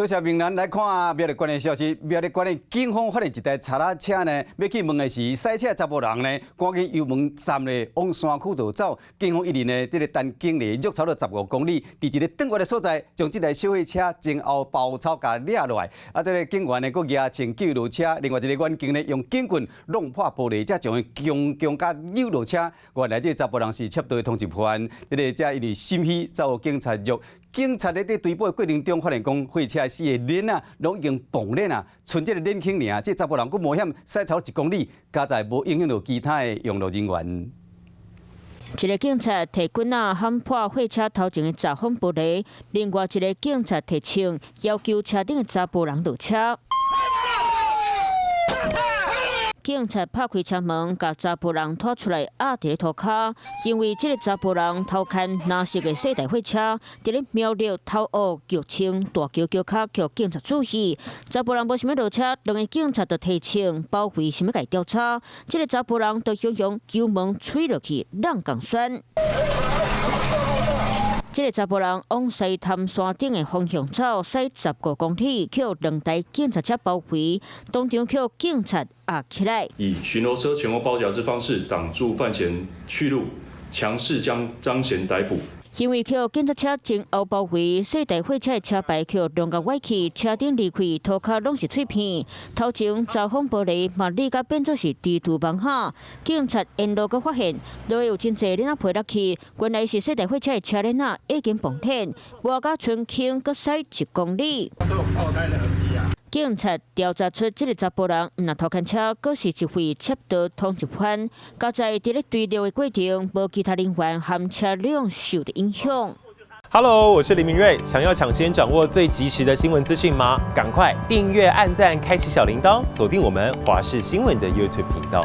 多谢明兰来看苗栗县的消息。苗栗县的警方发现一台查拉车呢，要去问的是赛车查甫人呢，赶紧油门站咧往山区道走。警方一日呢，这个单经理约超了15公里，伫一个转弯的所在，将这台小货车前后包抄甲掠落来。啊，这个警员呢，佫举请救护车，另外一个远警呢，用警棍弄破玻璃，才将伊强甲扭落车。原来这查甫人是窃盗的通缉犯，这个才因为心虚遭警察约。警察咧在追捕的过程中，发现讲货车四个链啊，拢已经绑链啊，剩这个链轻尔，这查甫人佫冒险驶超1公里，加在无影响到其他的用路人员。一个警察摕棍仔喊破货车头前的闸风玻璃，另外一个警察摕枪要求车顶的查甫人落车。警察拍开车门，把查甫人拖出来压伫咧涂骹，因为这个查甫人偷看蓝色的世代货车，伫咧苗栗头恶脚青大桥脚卡，叫警察注意。查甫人无想要落车，两个警察就提枪包围，想要甲伊调查。这个查甫人就想用油门吹落去，让杠栓。这个查甫人往西潭山顶的方向走，驶15公里，却2台警察车包围，当场却警察压起来。以巡逻车前后包夹之方式挡住犯前去路，强势将张嫌逮捕。因为叫警察车前后包围，四台货车的车牌叫两个歪去，车顶离开，涂骹拢是碎片，头前闸风玻璃嘛立甲变作是地图盲盒。警察沿路阁发现，路有真侪链仔配落去，原来是四台货车的车链仔已经绑链，外加纯轻阁驶1公里。警察调查出，这个查甫人若偷看车，阁是一位窃盗通缉犯。加在伫咧追捕的过程，无其他人员和车辆受到影响。Hello， 我是林明瑞。想要抢先掌握最及时的新闻资讯吗？赶快订阅、按赞、开启小铃铛，锁定我们华视新闻的 YouTube 频道。